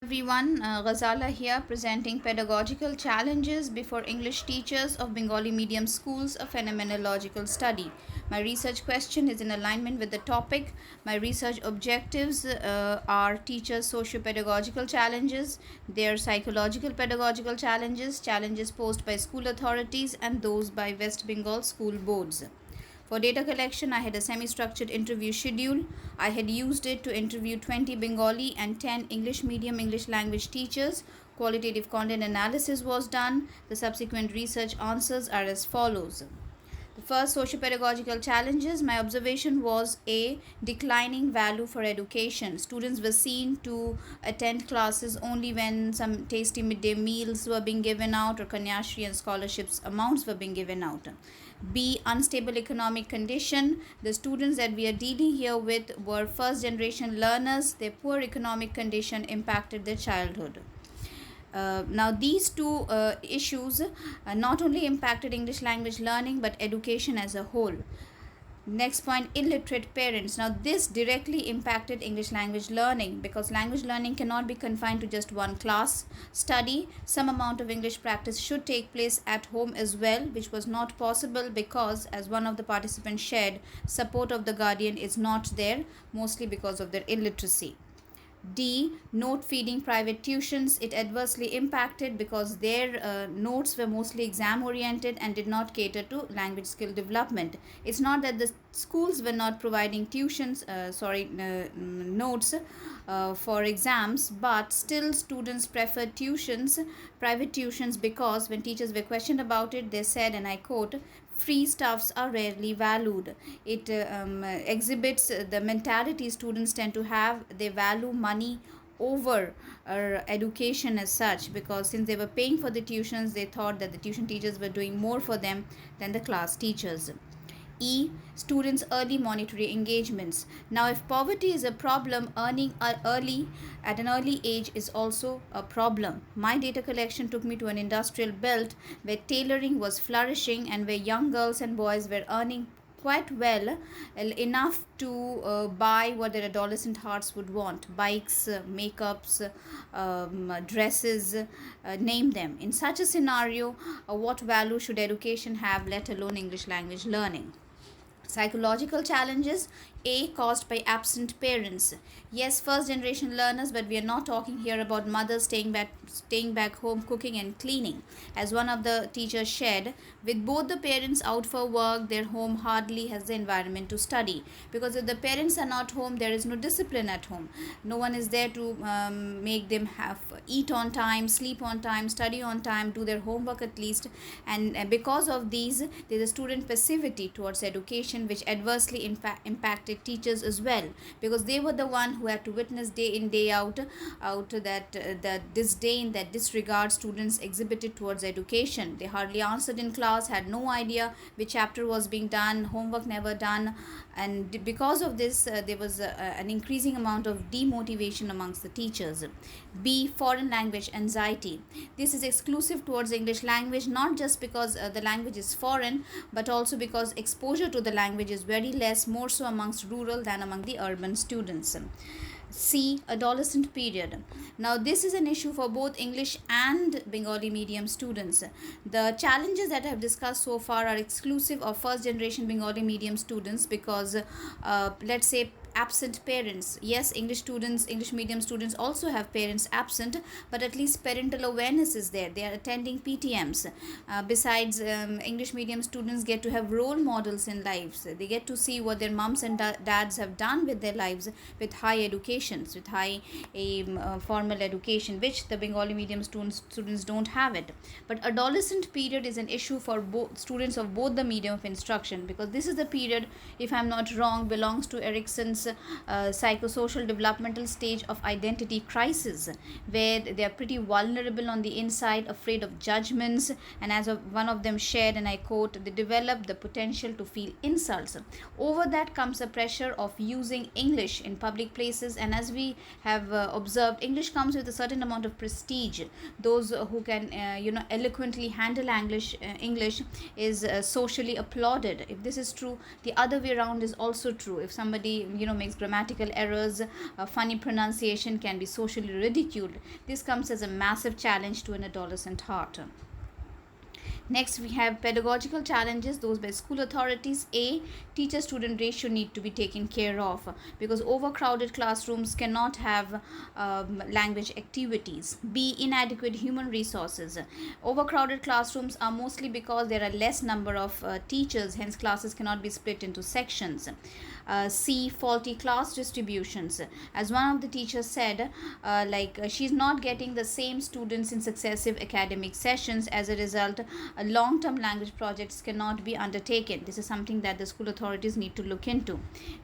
Everyone, Ghazala here presenting Pedagogical Challenges before English Teachers of Bengali Medium Schools, a Phenomenological Study. My research question is in alignment with the topic. My research objectives are teachers' socio-pedagogical challenges, their psychological pedagogical challenges, challenges posed by school authorities, and those by West Bengal school boards. For data collection, I had a semi-structured interview schedule. I had used it to interview 20 Bengali and 10 English medium English language teachers. Qualitative content analysis was done. The subsequent research answers are as follows. The first, socio-pedagogical challenges. My observation was a declining value for education. Students were seen to attend classes only when some tasty midday meals were being given out or Kanyashri and scholarships amounts were being given out. B, unstable economic condition. The students that we are dealing here with were first generation learners. Their poor economic condition impacted their childhood. Now these two issues not only impacted English language learning but education as a whole. Next point, illiterate parents. Now this directly impacted English language learning because language learning cannot be confined to just one class study. Some amount of English practice should take place at home as well, which was not possible because, as one of the participants shared, support of the guardian is not there, mostly because of their illiteracy. D, note feeding private tuitions. It adversely impacted because their notes were mostly exam oriented and did not cater to language skill development. It's not that the schools were not providing notes for exams, but still students preferred private tuitions, because when teachers were questioned about it, they said, and I quote, free stuffs are rarely valued. It exhibits the mentality students tend to have. They value money over education as such, because since they were paying for the tuitions, they thought that the tuition teachers were doing more for them than the class teachers. E, students' early monetary engagements. Now, if poverty is a problem, earning early at an early age is also a problem. My data collection took me to an industrial belt where tailoring was flourishing and where young girls and boys were earning quite well, enough to buy what their adolescent hearts would want: bikes, makeups, dresses, name them. In such a scenario, what value should education have, let alone English language learning? Psychological challenges. A, caused by absent parents. Yes, first generation learners, but we are not talking here about mothers staying back home cooking and cleaning. As one of the teachers shared, with both the parents out for work, their home hardly has the environment to study, because if the parents are not home, there is no discipline at home. No one is there to make them have eat on time, sleep on time, study on time, do their homework at least. And because of these, there is a student passivity towards education, which adversely impacted teachers as well, because they were the one who had to witness day in day out that disdain, that disregard students exhibited towards education. They hardly answered in class, had no idea which chapter was being done, homework never done, and because of this there was an increasing amount of demotivation amongst the teachers. B, foreign language anxiety. This is exclusive towards English language, not just because the language is foreign, but also because exposure to the language is very less, more so amongst rural than among the urban students. C, adolescent period. Now this is an issue for both English and Bengali medium students. The challenges that I have discussed so far are exclusive of first generation Bengali medium students, because let's say absent parents. Yes, English medium students also have parents absent, but at least parental awareness is there. They are attending PTMs. Besides, English medium students get to have role models in lives. They get to see what their moms and dads have done with their lives, with high educations, with high formal education, which the Bengali medium students don't have it. But adolescent period is an issue for both students of both the medium of instruction, because this is the period, if I'm not wrong, belongs to Erickson's psychosocial developmental stage of identity crisis, where they are pretty vulnerable on the inside, afraid of judgments, and as one of them shared, and I quote, they develop the potential to feel insults. Over that comes the pressure of using English in public places, and as we have observed, English comes with a certain amount of prestige. Those who can eloquently handle English is socially applauded. If this is true, the other way around is also true. If somebody makes grammatical errors, funny pronunciation, can be socially ridiculed. This comes as a massive challenge to an adolescent heart. Next, we have pedagogical challenges, those by school authorities. A, teacher-student ratio need to be taken care of because overcrowded classrooms cannot have language activities. B, inadequate human resources. Overcrowded classrooms are mostly because there are less number of teachers, hence classes cannot be split into sections. C, faulty class distributions. As one of the teachers said, she's not getting the same students in successive academic sessions. As a result, long-term language projects cannot be undertaken. This is something that the school authorities need to look into.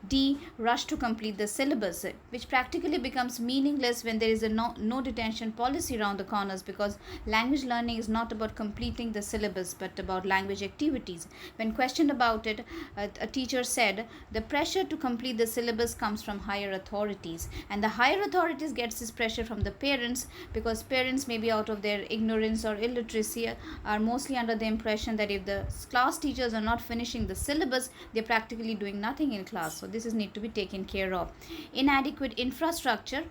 D, rush to complete the syllabus, which practically becomes meaningless when there is a no detention policy around the corners, because language learning is not about completing the syllabus but about language activities. When questioned about it, a teacher said the pressure to complete the syllabus comes from higher authorities, and the higher authorities gets this pressure from the parents, because parents, maybe out of their ignorance or illiteracy, are mostly under the impression that if the class teachers are not finishing the syllabus, they're practically doing nothing in class. So this is need to be taken care of. Inadequate infrastructure,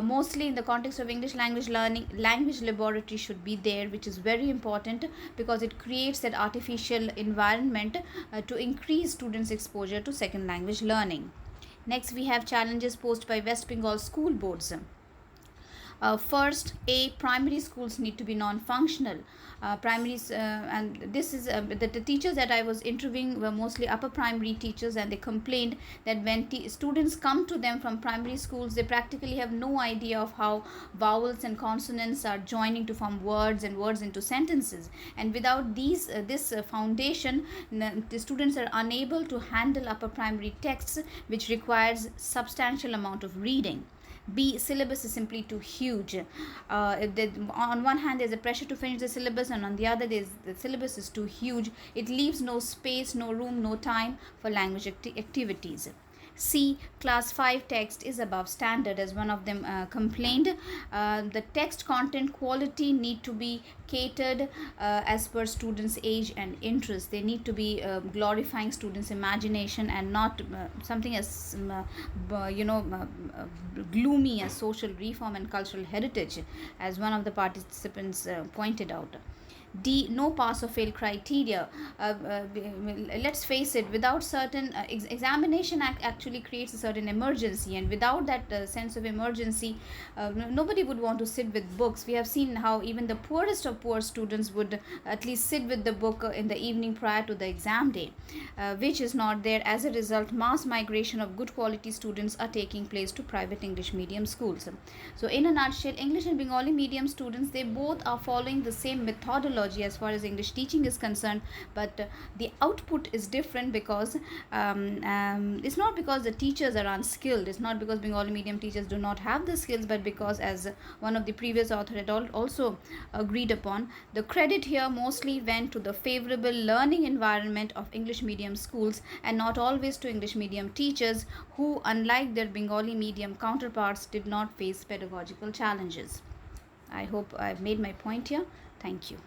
mostly in the context of English language learning, language laboratory should be there, which is very important because it creates that artificial environment to increase students' exposure to second language learning. Next, we have challenges posed by West Bengal school boards. First, primary schools need to be non-functional. And this is the teachers that I was interviewing were mostly upper primary teachers, and they complained that when students come to them from primary schools, they practically have no idea of how vowels and consonants are joining to form words and words into sentences. And without this foundation, the students are unable to handle upper primary texts, which requires substantial amount of reading. B, syllabus is simply too huge. On one hand, there's a pressure to finish the syllabus, and on the other, the syllabus is too huge. It leaves no space, no room, no time for language activities. C, class 5 text is above standard, as one of them complained. The text content quality need to be catered as per students' age and interest. They need to be glorifying students' imagination and not something as gloomy as social reform and cultural heritage, as one of the participants pointed out. D, no pass or fail criteria. Let's face it, without certain examination actually creates a certain emergency, and without that sense of emergency, nobody would want to sit with books. We have seen how even the poorest of poor students would at least sit with the book in the evening prior to the exam day, which is not there. As a result, mass migration of good quality students are taking place to private English medium schools. So in a nutshell, English and Bengali medium students, they both are following the same methodology as far as English teaching is concerned, but the output is different because it's not because the teachers are unskilled, it's not because Bengali medium teachers do not have the skills, but because, as one of the previous author had also agreed upon, the credit here mostly went to the favorable learning environment of English medium schools and not always to English medium teachers who, unlike their Bengali medium counterparts, did not face pedagogical challenges. I hope I've made my point here. Thank you.